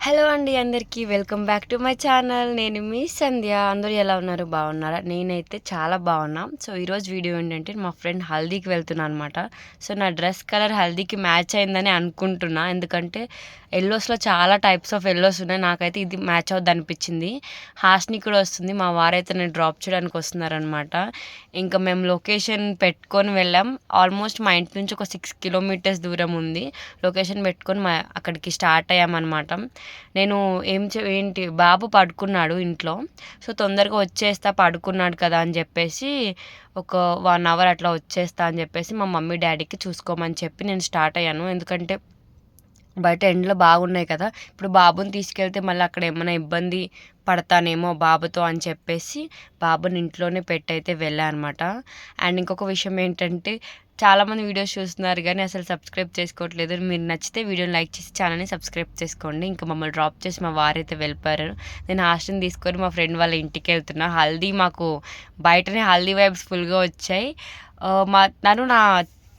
Hello అండి అందరికీ welcome back to my channel. నేను మీ సంధ్య. అందరూ ఎలా ఉన్నారు? బాగున్నారా? నేనైతే చాలా బాగున్నా. సో ఈరోజు వీడియో ఏంటంటే మా ఫ్రెండ్ హల్దీకి వెళ్తున్నా అనమాట. సో నా డ్రెస్ కలర్ హల్దీకి మ్యాచ్ అయిందని అనుకుంటున్నా. ఎందుకంటే ఎల్లోస్లో చాలా టైప్స్ ఆఫ్ ఎల్లోస్ ఉన్నాయి. నాకైతే ఇది మ్యాచ్ అవుద్ది అనిపించింది. హాస్ని కూడా వస్తుంది. మా వారైతే నేను డ్రాప్ చేయడానికి వస్తున్నారనమాట. ఇంకా మేము లొకేషన్ పెట్టుకొని వెళ్ళాం. ఆల్మోస్ట్ మా ఇంటి నుంచి ఒక 6 కిలోమీటర్స్ దూరం ఉంది. లొకేషన్ పెట్టుకొని అక్కడికి స్టార్ట్ అయ్యామన్నమాట. నేను ఏంటి బాబు పడుకున్నాడు ఇంట్లో. సో తొందరగా వచ్చేస్తా, పడుకున్నాడు కదా అని చెప్పేసి ఒక 1 అవర్ అట్లా వచ్చేస్తా అని చెప్పేసి మా మమ్మీ డాడీకి చూసుకోమని చెప్పి నేను స్టార్ట్ అయ్యాను. ఎందుకంటే బయట ఎండలు బాగున్నాయి కదా, ఇప్పుడు బాబుని తీసుకెళ్తే మళ్ళీ అక్కడ ఏమైనా ఇబ్బంది పడతానేమో బాబుతో అని చెప్పేసి బాబుని ఇంట్లోనే పెట్టయితే వెళ్ళా అనమాట. అండ్ ఇంకొక విషయం ఏంటంటే, చాలామంది వీడియోస్ చూస్తున్నారు కానీ అసలు సబ్స్క్రైబ్ చేసుకోవట్లేదు. మీరు నచ్చితే వీడియోని లైక్ చేసి ఛానల్ని సబ్స్క్రైబ్ చేసుకోండి. ఇంకా మమ్మల్ని డ్రాప్ చేసి మా వారైతే వెళ్ళిపోయారు. నేను హాస్టల్ని తీసుకొని మా ఫ్రెండ్ వాళ్ళ ఇంటికి వెళ్తున్నా. హల్దీ మాకు బయటనే హల్దీ వైబ్స్ ఫుల్గా వచ్చాయి. తను నా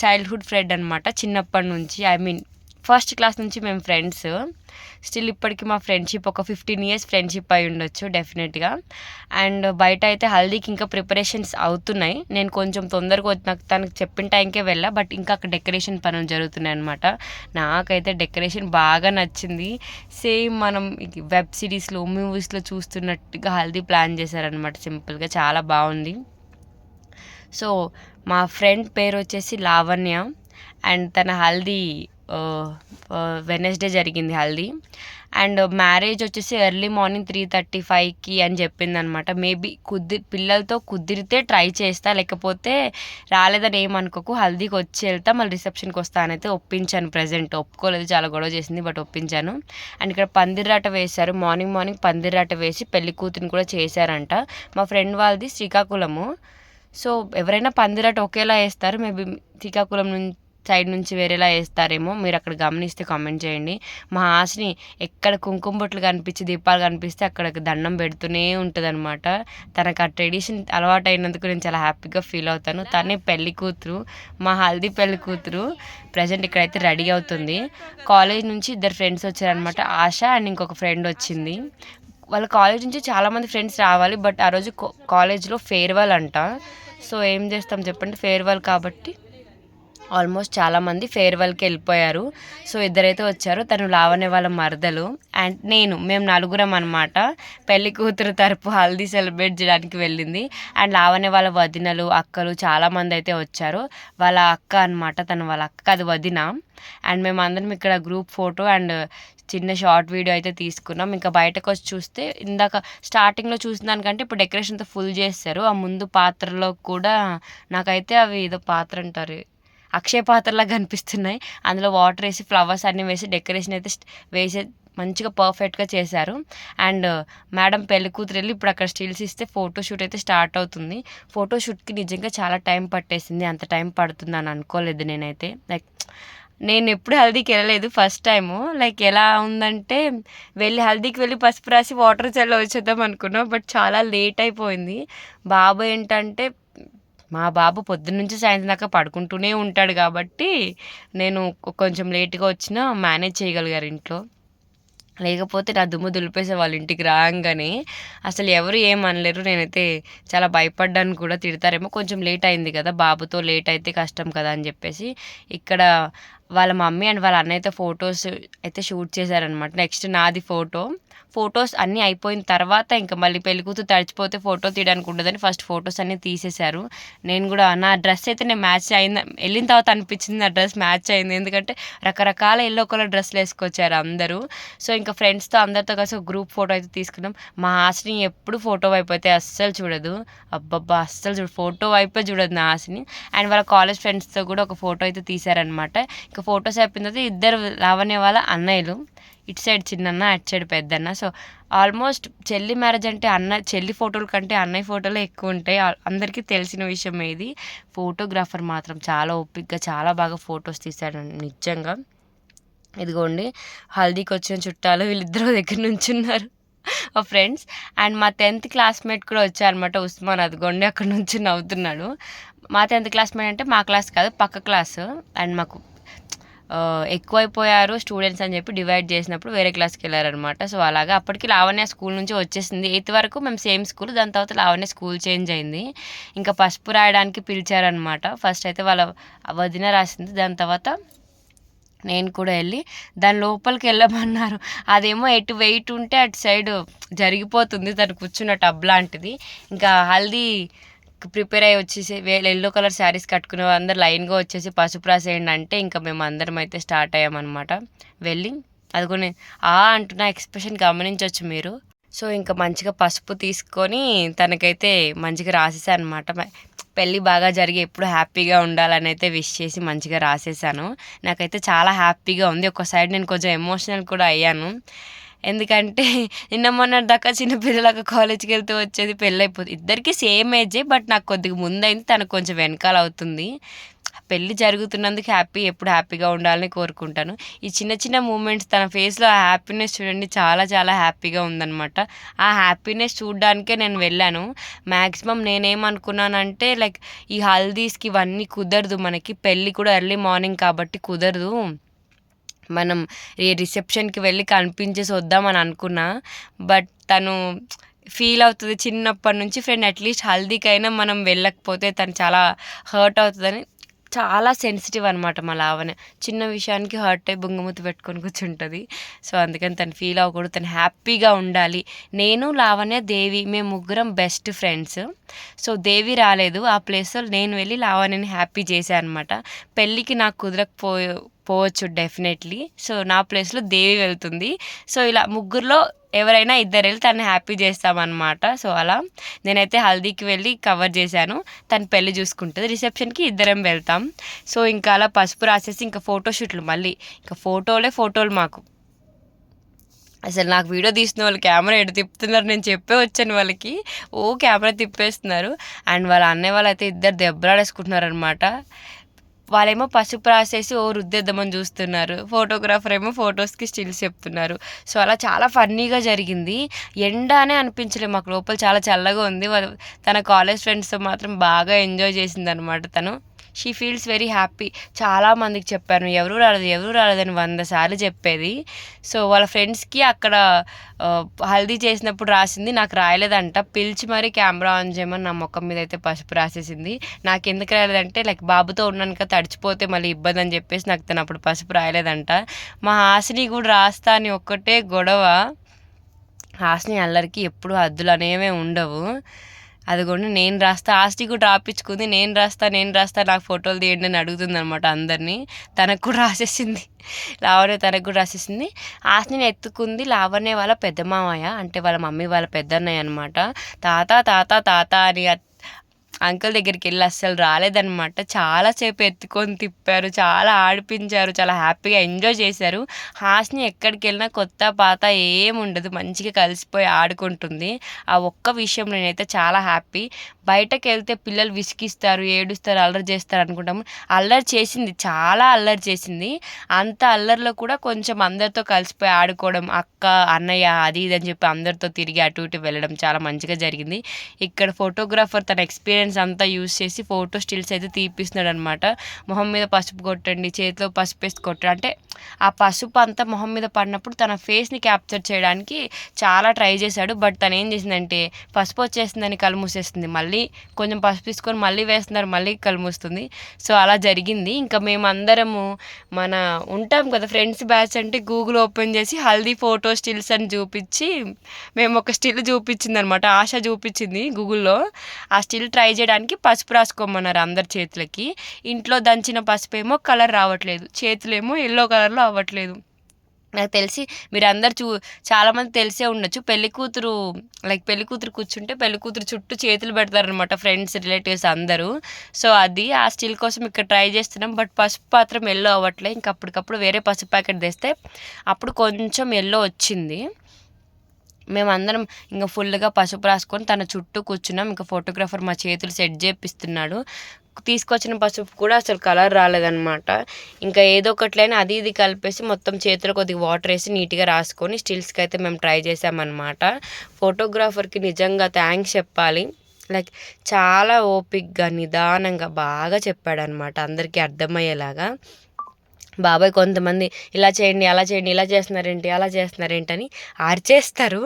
చైల్డ్హుడ్ ఫ్రెండ్ అనమాట. చిన్నప్పటి నుంచి, ఐ మీన్ ఫస్ట్ క్లాస్ నుంచి మేము ఫ్రెండ్స్. స్టిల్ ఇప్పటికీ మా ఫ్రెండ్షిప్ ఒక 15 ఇయర్స్ ఫ్రెండ్షిప్ అయి ఉండొచ్చు డెఫినెట్గా. అండ్ బయట అయితే హల్దీకి ఇంకా ప్రిపరేషన్స్ అవుతున్నాయి. నేను కొంచెం తొందరగా నాకు తనకు చెప్పిన టైంకే వెళ్ళా, బట్ ఇంకా అక్కడ డెకరేషన్ పనులు జరుగుతున్నాయి అనమాట. నాకైతే డెకరేషన్ బాగా నచ్చింది. సేమ్ మనం వెబ్ సిరీస్లో, మూవీస్లో చూస్తున్నట్టుగా హల్దీ ప్లాన్ చేశారనమాట. సింపుల్గా చాలా బాగుంది. సో మా ఫ్రెండ్ పేరు వచ్చేసి లావణ్య. అండ్ తన హల్దీ వెనస్డే జరిగింది హల్దీ. అండ్ మ్యారేజ్ వచ్చేసి ఎర్లీ మార్నింగ్ 3:35కి అని చెప్పింది అనమాట. మేబీ పిల్లలతో కుదిరితే ట్రై చేస్తా, లేకపోతే రాలేదని ఏమనుకోకు, హల్దీకి వచ్చి వెళ్తా, మళ్ళీ రిసెప్షన్కి వస్తా అని అయితే ఒప్పించాను. ప్రజెంట్ ఒప్పుకోలేదు, చాలా గొడవ చేసింది, బట్ ఒప్పించాను. అండ్ ఇక్కడ పందిరాట వేశారు. మార్నింగ్ పందిరాట వేసి పెళ్లి కూతురిని కూడా చేశారంట. మా ఫ్రెండ్ వాళ్ళది శ్రీకాకుళము. సో ఎవరైనా పందిరాట ఒకేలా వేస్తారు. మేబీ శ్రీకాకుళం సైడ్ నుంచి వేరేలా వేస్తారేమో. మీరు అక్కడ గమనిస్తే కామెంట్ చేయండి. మా హాస్ని ఎక్కడ కుంకుమ బొట్లు కనిపించి దీపాలు కనిపిస్తే అక్కడ దండం పెడుతూనే ఉంటుంది అనమాట. తనకు ఆ ట్రెడిషన్ అలవాటు అయినందుకు నేను చాలా హ్యాపీగా ఫీల్ అవుతాను. తనే పెళ్లి కూతురు, మా హల్దీ పెళ్లి కూతురు. ప్రజెంట్ ఇక్కడైతే రెడీ అవుతుంది. కాలేజ్ నుంచి 2 ఫ్రెండ్స్ వచ్చారనమాట. ఆశ అండ్ ఇంకొక ఫ్రెండ్ వచ్చింది. వాళ్ళ కాలేజ్ నుంచి చాలామంది ఫ్రెండ్స్ రావాలి, బట్ ఆ రోజు కాలేజ్లో ఫేర్వెల్ అంట. సో ఏం చేస్తాం చెప్పండి, ఫేర్వెల్ కాబట్టి ఆల్మోస్ట్ చాలామంది ఫేర్వెల్కి వెళ్ళిపోయారు. సో 2 అయితే వచ్చారు. తను లావణ్య వాళ్ళ మరదలు అండ్ మేము 4 అనమాట. పెళ్లి కూతురు తరపు హల్దీ సెలబ్రేట్ చేయడానికి వెళ్ళింది. అండ్ లావణ్య వాళ్ళ వదినలు, అక్కలు చాలామంది అయితే వచ్చారు. వాళ్ళ అక్క అనమాట, వాళ్ళ అక్క అది వదిన. అండ్ మేము అందరం ఇక్కడ గ్రూప్ ఫోటో అండ్ చిన్న షార్ట్ వీడియో అయితే తీసుకున్నాం. ఇంకా బయటకు వచ్చి చూస్తే ఇందాక స్టార్టింగ్లో చూసిన దానికంటే ఇప్పుడు డెకరేషన్తో ఫుల్ చేస్తారు. ఆ ముందు పాత్రలో కూడా నాకైతే అవి ఏదో పాత్ర అంటారు, అక్షయ పాత్రలాగా కనిపిస్తున్నాయి. అందులో వాటర్ వేసి ఫ్లవర్స్ అన్నీ వేసి డెకరేషన్ అయితే వేసే మంచిగా పర్ఫెక్ట్గా చేశారు. అండ్ మేడం పెళ్లి కూతురు వెళ్ళి ఇప్పుడు అక్కడ స్టిల్స్ ఇస్తే ఫోటోషూట్ అయితే స్టార్ట్ అవుతుంది. ఫోటోషూట్కి నిజంగా చాలా టైం పట్టేసింది. అంత టైం పడుతుంది అని అనుకోలేదు నేనైతే. నేను ఎప్పుడు హల్దీకి వెళ్ళలేదు, ఫస్ట్ టైము. ఎలా ఉందంటే, హల్దీకి వెళ్ళి పసుపు రాసి వాటర్ చల్ల వచ్చేద్దాం అనుకున్నాం, బట్ చాలా లేట్ అయిపోయింది. బాబు ఏంటంటే, మా బాబు పొద్దున్నుంచి సాయంత్రం దాకా పడుకుంటూనే ఉంటాడు కాబట్టి నేను కొంచెం లేట్గా వచ్చినా మేనేజ్ చేయగలిగారు ఇంట్లో. లేకపోతే నా దుమ్ము దులిపేసే వాళ్ళ ఇంటికి రాగానే అసలు ఎవరు ఏమనలేరు. నేనైతే చాలా భయపడ్డాను కూడా, తిడతారేమో, కొంచెం లేట్ అయింది కదా, బాబుతో లేట్ అయితే కష్టం కదా అని చెప్పేసి ఇక్కడ వాళ్ళ మమ్మీ అండ్ వాళ్ళ అన్నయ్యతో ఫొటోస్ అయితే షూట్ చేశారనమాట. నెక్స్ట్ నాది ఫొటోస్ అన్నీ అయిపోయిన తర్వాత ఇంకా మళ్ళీ పెళ్ళికూతురు తడిచిపోతే ఫోటో తీయడానికి ఉండదని ఫస్ట్ ఫొటోస్ అన్నీ తీసేశారు. నేను కూడా నా డ్రెస్ అయితే నేను మ్యాచ్ అయింది, వెళ్ళిన తర్వాత అనిపించింది నా డ్రెస్ మ్యాచ్ అయింది. ఎందుకంటే రకరకాల ఎల్లో కలర్ డ్రెస్సులు వేసుకొచ్చారు అందరూ. సో ఇంకా ఫ్రెండ్స్తో అందరితో కలిసి ఒక గ్రూప్ ఫోటో అయితే తీసుకున్నాం. మా హాస్ని ఎప్పుడు ఫోటో వైపు అయితే అస్సలు చూడదు. అబ్బబ్బా, అస్సలు ఫోటో వైపే చూడదు నా హాస్ని. అండ్ వాళ్ళ కాలేజ్ ఫ్రెండ్స్తో కూడా ఒక ఫోటో అయితే తీశారనమాట. ఇంకా ఫొటోస్ అయిపోయిన తర్వాత 2 లావణ్య వాళ్ళ అన్నయ్యలు, ఇటు సైడ్ చిన్నన్న, అటు సైడ్ పెద్దన్న. సో ఆల్మోస్ట్ చెల్లి మ్యారేజ్ అంటే చెల్లి ఫోటోల కంటే అన్నయ్య ఫోటోలే ఎక్కువ ఉంటాయి. అందరికీ తెలిసిన విషయం ఇది. ఫోటోగ్రాఫర్ మాత్రం చాలా ఓపిక్గా చాలా బాగా ఫొటోస్ తీశాడు నిజంగా. ఇదిగోండి హల్దీకి వచ్చిన చుట్టాలు వీళ్ళిద్దరూ దగ్గర నుంచి ఉన్నారు, మా ఫ్రెండ్స్. అండ్ మా 10th క్లాస్మేట్ కూడా వచ్చారనమాట, ఉస్మాన్. అదిగోండి అక్కడ నుంచి నవ్వుతున్నాడు. మా 10th క్లాస్మేట్ అంటే మా క్లాస్ కాదు, పక్క క్లాసు. అండ్ మాకు ఎక్కువైపోయారు స్టూడెంట్స్ అని చెప్పి డివైడ్ చేసినప్పుడు వేరే క్లాస్కి వెళ్ళారనమాట. సో అలాగా అప్పటికి లావణ్య స్కూల్ నుంచి వచ్చేసింది. 8th వరకు మేము సేమ్ స్కూల్, దాని తర్వాత లావణ్య స్కూల్ చేంజ్ అయింది. ఇంకా పసుపు రాయడానికి పిలిచారనమాట. ఫస్ట్ అయితే వాళ్ళ వదిన రాసింది, దాని తర్వాత నేను కూడా వెళ్ళి దాని లోపలికి వెళ్ళమన్నారు. అదేమో ఎటు వెయిట్ ఉంటే అటు సైడ్ జరిగిపోతుంది, తను కూర్చున్న టబ్ లాంటిది. ఇంకా హల్దీ ప్రిపేర్ అయ్యి వచ్చేసి ఎల్లో కలర్ శారీస్ కట్టుకునే అందరు లైన్గా వచ్చేసి పసుపు రాసేయండి అంటే ఇంకా మేము అందరం అయితే స్టార్ట్ అయ్యామన్నమాట. వెళ్ళి అదిగోని అంటున్న ఎక్స్ప్రెషన్ గమనించవచ్చు మీరు. సో ఇంకా మంచిగా పసుపు తీసుకొని తనకైతే మంచిగా రాసేసాను అనమాట. పెళ్ళి బాగా జరిగి ఎప్పుడు హ్యాపీగా ఉండాలని అయితే విష్ చేసి మంచిగా రాసేసాను. నాకైతే చాలా హ్యాపీగా ఉంది. ఒక సైడ్ నేను కొంచెం ఎమోషనల్ కూడా అయ్యాను. ఎందుకంటే నిన్న మొన్న దాకా చిన్నపిల్లలాగా కాలేజ్కి వెళ్తూ వచ్చేది, పెళ్ళి అయిపోతుంది. ఇద్దరికి సేమ్ ఏజే, బట్ నాకు కొద్దిగా ముందైంది, తనకు కొంచెం వెనకాల అవుతుంది. పెళ్ళి జరుగుతున్నందుకు ఎప్పుడు హ్యాపీగా ఉండాలని కోరుకుంటాను. ఈ చిన్న చిన్న మూమెంట్స్, తన ఫేస్లో ఆ హ్యాపీనెస్ చూడండి, చాలా చాలా హ్యాపీగా ఉందన్నమాట. ఆ హ్యాపీనెస్ చూడడానికే నేను వెళ్ళాను. మ్యాక్సిమం నేనేమనుకున్నానంటే లైక్ ఈ హల్దీస్కి ఇవన్నీ కుదరదు, మనకి పెళ్ళి కూడా ఎర్లీ మార్నింగ్ కాబట్టి కుదరదు, మనం రిసెప్షన్కి వెళ్ళి కనిపించేసి వద్దామని అనుకున్నా. బట్ తను ఫీల్ అవుతుంది చిన్నప్పటి నుంచి ఫ్రెండ్, అట్లీస్ట్ హల్దీకైనా మనం వెళ్ళకపోతే తను చాలా హర్ట్ అవుతుందని. చాలా సెన్సిటివ్ అనమాట మా లావణ్య. చిన్న విషయానికి హర్ట్ అయ్యి బుంగమూతి పెట్టుకొని కూర్చుంటుంది. సో అందుకని తను ఫీల్ అవ్వకూడదు, తను హ్యాపీగా ఉండాలి. నేను, లావణ్య, దేవి మేము ముగ్గురం బెస్ట్ ఫ్రెండ్స్. సో దేవి రాలేదు, ఆ ప్లేస్లో నేను వెళ్ళి లావణ్యని హ్యాపీ చేశాను అనమాట. పెళ్ళికి నాకు పోవచ్చు డెఫినెట్లీ. సో నా ప్లేస్లో దేవి వెళ్తుంది. సో ఇలా ముగ్గురులో ఎవరైనా ఇద్దరు వెళ్ళి తను హ్యాపీ చేస్తామన్నమాట. సో అలా నేనైతే హల్దీకి వెళ్ళి కవర్ చేశాను, తను పెళ్ళి చూసుకుంటుంది. రిసెప్షన్కి ఇద్దరం వెళ్తాం. సో ఇంకా అలా పసుపు రాసేసి ఇంకా ఫోటోషూట్లు, మళ్ళీ ఇంకా ఫోటోలు మాకు. అసలు నాకు వీడియో తీసిన వాళ్ళు కెమెరా ఎటు తిప్పుతున్నారు, నేను చెప్పే వచ్చాను వాళ్ళకి, కెమెరా తిప్పేస్తున్నారు. అండ్ వాళ్ళ అన్నయ్య వాళ్ళు అయితే ఇద్దరు దెబ్బలాడేసుకుంటున్నారు అనమాట. వాళ్ళేమో పసుపు రాసేసి రుద్దేద్దామని చూస్తున్నారు, ఫోటోగ్రాఫర్ ఏమో ఫొటోస్కి స్టిల్స్ చెప్తున్నారు. సో అలా చాలా ఫన్నీగా జరిగింది. ఎండానే అనిపించలేదు మాకు, లోపల చాలా చల్లగా ఉంది. తన కాలేజ్ ఫ్రెండ్స్తో మాత్రం బాగా ఎంజాయ్ చేసింది అనమాట తను. She feels very happy. చాలామందికి చెప్పాను, ఎవరు రాలేదని 100 సార్లు చెప్పేది. సో వాళ్ళ ఫ్రెండ్స్కి అక్కడ హల్దీ చేసినప్పుడు రాసింది, నాకు రాయలేదంట. పిలిచి మరీ కెమెరా ఆన్ చేయమని నా ముఖం మీద అయితే పసుపు రాసేసింది. నాకు ఎందుకు రాయలేదంటే లైక్ బాబుతో ఉన్నాను కదా, తడిచిపోతే మళ్ళీ ఇబ్బంది అని చెప్పేసి నాకు తను అప్పుడు పసుపు రాయలేదంట. మా హాసిని కూడా రాస్తా అని ఒక్కటే గొడవ. హాసిని అల్లరికి ఎప్పుడు హద్దులు అనేవే ఉండవు. అదిగోండి నేను రాస్తా, ఆస్తి కూడా రాపించుకుంది, నేను రాస్తా నాకు ఫోటోలు తీయండి అని అడుగుతుంది అనమాట అందరినీ. తనకు కూడా రాసేసింది, లావణ్య తనకు కూడా రాసేసింది. ఆస్తిని ఎత్తుకుంది లావణ్య వాళ్ళ పెద్ద మామయ్య, అంటే వాళ్ళ మమ్మీ వాళ్ళ పెద్దన్నయ్య అనమాట. తాత అని అంకుల్ దగ్గరికి వెళ్ళి అస్సలు రాలేదనమాట. చాలాసేపు ఎత్తుకొని తిప్పారు, చాలా ఆడిపించారు, చాలా హ్యాపీగా ఎంజాయ్ చేశారు. హాస్ని ఎక్కడికి వెళ్ళినా కొత్త పాత ఏముండదు, మంచిగా కలిసిపోయి ఆడుకుంటుంది. ఆ ఒక్క విషయం నేనైతే చాలా హ్యాపీ. బయటకు వెళ్తే పిల్లలు విసిగిస్తారు, ఏడుస్తారు, అల్లరి చేస్తారు అనుకుంటాము. అల్లరి చేసింది, చాలా అల్లరి చేసింది. అంత అల్లరిలో కూడా కొంచెం అందరితో కలిసిపోయి ఆడుకోవడం, అక్క అన్నయ్య అది ఇది అని చెప్పి అందరితో తిరిగి అటు ఇటు వెళ్ళడం చాలా మంచిగా జరిగింది. ఇక్కడ ఫోటోగ్రాఫర్ తన ఎక్స్పీరియన్స్ అంతా యూజ్ చేసి ఫోటో స్టిల్స్ అయితే తీపిస్తున్నాడు అనమాట. మొహం మీద పసుపు కొట్టండి, చేతిలో పసుపు వేసి కొట్టండి అంటే ఆ పసుపు అంతా మొహం మీద పడినప్పుడు తన ఫేస్ని క్యాప్చర్ చేయడానికి చాలా ట్రై చేశాడు. బట్ తను ఏం చేసిందంటే పసుపు వచ్చేసిందని కళ్ళు మూసేస్తుంది, మళ్ళీ కొంచెం పసుపు తీసుకొని మళ్ళీ వేస్తున్నారు, మళ్ళీ కళ్ళు మూస్తుంది. సో అలా జరిగింది. ఇంకా మేమందరము ఉంటాం కదా ఫ్రెండ్స్ బ్యాచ్ అంటే గూగుల్ ఓపెన్ చేసి హల్దీ ఫోటో స్టిల్స్ అని చూపించి మేము ఒక స్టిల్ చూపించింది అనమాట. ఆశ చూపించింది గూగుల్లో. ఆ స్టిల్ ట్రై చేయడానికి పసుపు రాసుకోమన్నారు అందరి చేతులకి. ఇంట్లో దంచిన పసుపు ఏమో కలర్ రావట్లేదు, చేతులేమో ఎల్లో కలర్లో అవ్వట్లేదు. నాకు తెలిసి మీరు అందరు చాలామంది తెలిసే ఉండొచ్చు, పెళ్లి కూతురు కూర్చుంటే పెళ్లి కూతురు చుట్టూ చేతులు పెడతారనమాట ఫ్రెండ్స్ రిలేటివ్స్ అందరూ. సో అది ఆ స్టిల్ కోసం ఇక్కడ ట్రై చేస్తున్నాం. బట్ పసుపు మాత్రం ఎల్లో అవ్వట్లేదు. ఇంక అప్పటికప్పుడు వేరే పసుపు ప్యాకెట్ తెస్తే అప్పుడు కొంచెం ఎల్లో వచ్చింది. మేమందరం ఇంకా ఫుల్గా పసుపు రాసుకొని తన చుట్టూ కూర్చున్నాం. ఇంకా ఫోటోగ్రాఫర్ మా చేతులు సెట్ చేపిస్తున్నాడు. తీసుకొచ్చిన పసుపు కూడా అసలు కలర్ రాలేదన్నమాట. ఇంకా ఏదో ఒకట్లైనా అది ఇది కలిపేసి మొత్తం చేతిలో కొద్దిగా వాటర్ వేసి నీట్గా రాసుకొని స్టిల్స్కి అయితే మేము ట్రై చేసామన్నమాట. ఫోటోగ్రాఫర్కి నిజంగా థ్యాంక్స్ చెప్పాలి. లైక్ చాలా ఓపిక్గా నిదానంగా బాగా చెప్పాడనమాట, అందరికీ అర్థమయ్యేలాగా. బాబాయ్ కొంతమంది ఇలా చేయండి, అలా చేయండి, ఇలా చేస్తున్నారేంటి, అలా చేస్తున్నారేంటి అని అరిచేస్తారు.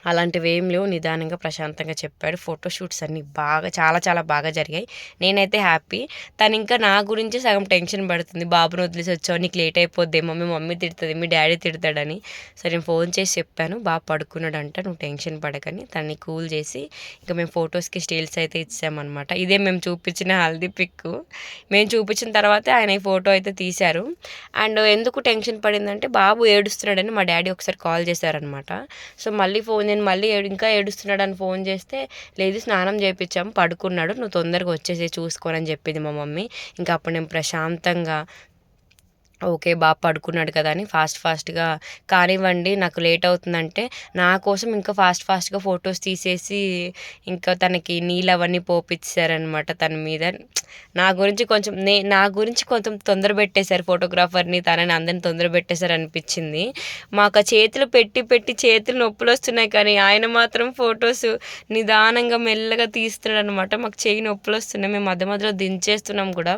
అలాంటివి ఏం లేవు. నిదానంగా ప్రశాంతంగా చెప్పాడు. ఫోటోషూట్స్ అన్నీ బాగా చాలా చాలా బాగా జరిగాయి. నేనైతే హ్యాపీ. తను ఇంకా నా గురించి సగం టెన్షన్ పడుతుంది. బాబుని వదిలేసి వచ్చావు, నీకు లేట్ అయిపోద్దేమో, మీ మమ్మీ తిడుతుంది, మీ డాడీ తిడతాడని. సరే నేను ఫోన్ చేసి చెప్పాను, బాగా పడుకున్నాడంట, నువ్వు టెన్షన్ పడకని. తనని కూల్ చేసి ఇంకా మేము ఫొటోస్కి స్టిల్స్ అయితే ఇచ్చామన్నమాట. ఇదే మేము చూపించిన హల్దీ పిక్. మేము చూపించిన తర్వాతే ఆయన ఈ ఫోటో అయితే తీశారు. అండ్ ఎందుకు టెన్షన్ పడిందంటే బాబు ఏడుస్తున్నాడని మా డాడీ ఒకసారి కాల్ చేశారనమాట. సో నేను మళ్ళీ ఇంకా ఏడుస్తున్నాడని ఫోన్ చేస్తే, లేదు స్నానం చేయించాము, పడుకున్నాడు, నువ్వు తొందరగా వచ్చేసి చూసుకోనని చెప్పింది మా మమ్మీ. ఇంకా అప్పుడు నేను ప్రశాంతంగా ఓకే బాబు పడుకున్నాడు కదా అని ఫాస్ట్గా కానివ్వండి, నాకు లేట్ అవుతుందంటే నా కోసం ఇంకా ఫాస్ట్గా ఫొటోస్ తీసేసి ఇంకా తనకి నీళ్ళు అవన్నీ పోపిచ్చారనమాట తన మీద. నా గురించి కొంచెం తొందర పెట్టేశారు ఫోటోగ్రాఫర్ని, తనని అందరిని తొందర పెట్టేశారు అనిపించింది. మాకు చేతులు పెట్టి చేతులు నొప్పులు వస్తున్నాయి, కానీ ఆయన మాత్రం ఫొటోస్ నిదానంగా మెల్లగా తీస్తున్నాడు అనమాట. మాకు చేయి నొప్పులు వస్తున్నాయి, మేము మధ్యలో దించేస్తున్నాం కూడా.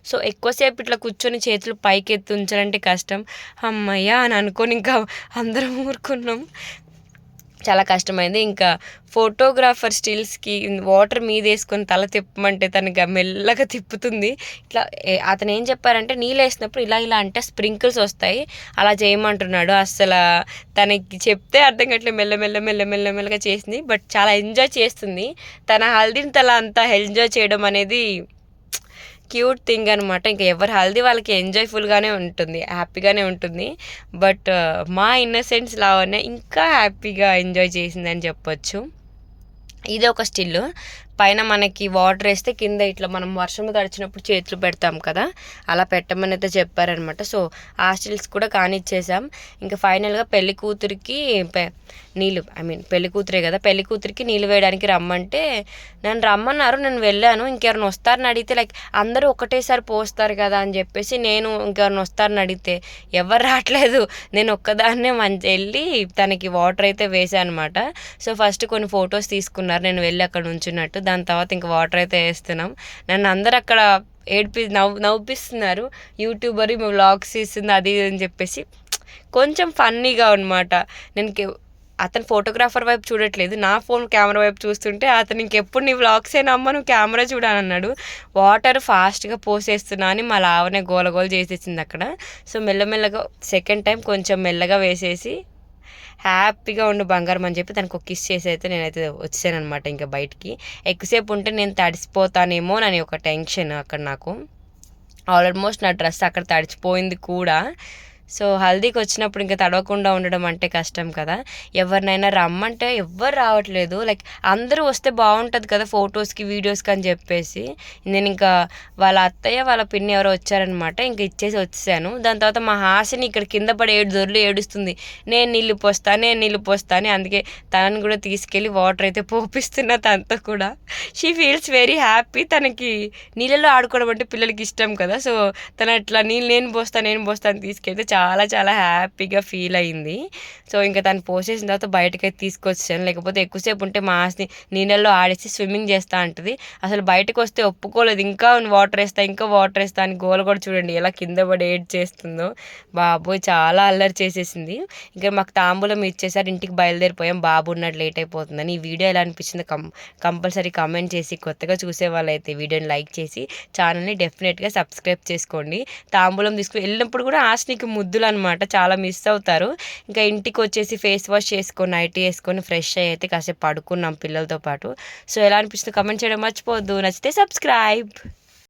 సో ఎక్కువసేపు ఇట్లా కూర్చొని చేతులు పైకి ఎత్తి ఉంచాలంటే కష్టం. అమ్మయ్య అని అనుకొని ఇంకా అందరం ఊరుకున్నాం. చాలా కష్టమైంది. ఇంకా ఫోటోగ్రాఫర్ స్టిల్స్కి వాటర్ మీద వేసుకొని తల తిప్పమంటే తనకి మెల్లగా తిప్పుతుంది. ఇట్లా అతను ఏం చెప్పారంటే నీళ్ళు వేసినప్పుడు ఇలా అంటే స్ప్రింకిల్స్ వస్తాయి, అలా చేయమంటున్నాడు. అసలు తనకి చెప్తే అర్థం కావట్లేదు, మెల్లమెల్లగా చేసింది. బట్ చాలా ఎంజాయ్ చేస్తుంది. తన హల్దీని అంతా ఎంజాయ్ చేయడం అనేది క్యూట్ థింగ్ అనమాట. ఇంకా ఎవరి హల్దీ వాళ్ళకి ఎంజాయ్ఫుల్గానే ఉంటుంది, హ్యాపీగానే ఉంటుంది. బట్ మా ఇన్నసెన్స్ లాగానే ఇంకా హ్యాపీగా ఎంజాయ్ చేసిందని చెప్పొచ్చు. ఇది ఒక స్టిల్. పైన మనకి వాటర్ వేస్తే కింద ఇట్లా మనం వర్షంలో తడిచినప్పుడు చేతులు పెడతాం కదా, అలా పెట్టమని అయితే చెప్పారనమాట. సో ఆ స్టిల్స్ కూడా కానిచ్చేసాం. ఇంకా ఫైనల్గా పెళ్లి కూతురికి పెళ్లి కూతురే కదా, పెళ్లి కూతురికి నీళ్ళు వేయడానికి రమ్మంటే నన్ను రమ్మన్నారు, నేను వెళ్ళాను. ఇంకెవరిని వస్తారని అడిగితే లైక్ అందరూ ఒకటేసారి పోస్తారు కదా అని చెప్పేసి నేను ఇంకెవరిని వస్తారని అడిగితే ఎవరు రావట్లేదు, నేను ఒక్కదాన్నే వెళ్ళి తనకి వాటర్ అయితే వేసాను అనమాట. సో ఫస్ట్ కొన్ని ఫొటోస్ తీసుకున్నారు, నేను వెళ్ళి అక్కడ ఉంచున్నట్టు. దాని తర్వాత ఇంకా వాటర్ అయితే వేస్తున్నాం. నన్ను అందరు అక్కడ నవ్విస్తున్నారు, యూట్యూబర్ మేము వ్లాగ్స్ ఇస్తుంది అది అని చెప్పేసి. కొంచెం ఫన్నీగా అనమాట. అతను ఫోటోగ్రాఫర్ వైపు చూడట్లేదు, నా ఫోన్ కెమెరా వైపు చూస్తుంటే అతను ఇంకెప్పుడు నీ వ్లాగ్సేనా అమ్మ, నువ్వు కెమెరా చూడాలన్నాడు. వాటర్ ఫాస్ట్గా పోసేస్తున్నా అని మా లావనే గోల చేసేసింది అక్కడ. సో మెల్లమెల్లగా సెకండ్ టైం కొంచెం మెల్లగా వేసేసి హ్యాపీగా ఉండు బంగారం అని చెప్పి తనకు ఒక కిస్ చేసి అయితే నేనైతే వచ్చాను అనమాట. ఇంకా బయటికి ఎక్కువసేపు ఉంటే నేను తడిసిపోతానేమో అని ఒక టెన్షన్ అక్కడ నాకు. ఆల్మోస్ట్ నా డ్రెస్ అక్కడ తడిచిపోయింది కూడా. సో హల్దీకి వచ్చినప్పుడు ఇంకా తడవకుండా ఉండడం అంటే కష్టం కదా. ఎవరినైనా రమ్మంటే ఎవ్వరు రావట్లేదు, లైక్ అందరూ వస్తే బాగుంటుంది కదా ఫొటోస్కి వీడియోస్కి అని చెప్పేసి నేను ఇంకా వాళ్ళ అత్తయ్య వాళ్ళ పిన్ని ఎవరో వచ్చారనమాట, ఇంకా ఇచ్చేసి వచ్చేసాను. దాని తర్వాత మా హాసిని ఇక్కడ కింద పడి ఏడుస్తుంది, నేను నీళ్ళు పోస్తా అని. అందుకే తనని కూడా తీసుకెళ్ళి వాటర్ అయితే పోపిస్తున్నా తనతో కూడా. She feels very happy. తనకి నీళ్ళలో ఆడుకోవడం అంటే పిల్లలకి ఇష్టం కదా. సో తను అట్లా నేను పోస్తా అని తీసుకెళ్తే చాలా చాలా హ్యాపీగా ఫీల్ అయింది. సో ఇంకా తను పోసేసిన తర్వాత బయటకైతే తీసుకొచ్చాను, లేకపోతే ఎక్కువసేపు ఉంటే మా ఆస్తి నీళ్ళల్లో ఆడేసి స్విమ్మింగ్ చేస్తూ ఉంటుంది. అసలు బయటకు వస్తే ఒప్పుకోలేదు, ఇంకా వాటర్ వేస్తా అని గోల కూడా చూడండి ఎలా కింద పడి ఏడ్ చేస్తుందో. బాబోయ్ చాలా అల్లరి చేసేసింది. ఇంకా మాకు తాంబూలం ఇచ్చేసారు, ఇంటికి బయలుదేరిపోయాం, బాబు ఉన్నట్టు లేట్ అయిపోతుందని. ఈ వీడియో ఎలా అనిపించిందో కంపల్సరీ కామెంట్ చేసి, కొత్తగా చూసే వాళ్ళైతే వీడియోని లైక్ చేసి ఛానల్ని డెఫినెట్గా సబ్స్క్రైబ్ చేసుకోండి. తాంబూలం తీసుకుని వెళ్ళినప్పుడు కూడా ఆస్తికి ముద్దులు అనమాట, చాలా మిస్ అవుతారు. ఇంకా ఇంటికి వచ్చేసి ఫేస్ వాష్ చేసుకొని నైటీ వేసుకొని ఫ్రెష్ అయ్యి అయితే కాసేపు పడుకున్నాం పిల్లలతో పాటు. సో ఎలా అనిపిస్తుందో కమెంట్ చేయడం మర్చిపోవద్దు. నచ్చితే సబ్స్క్రైబ్.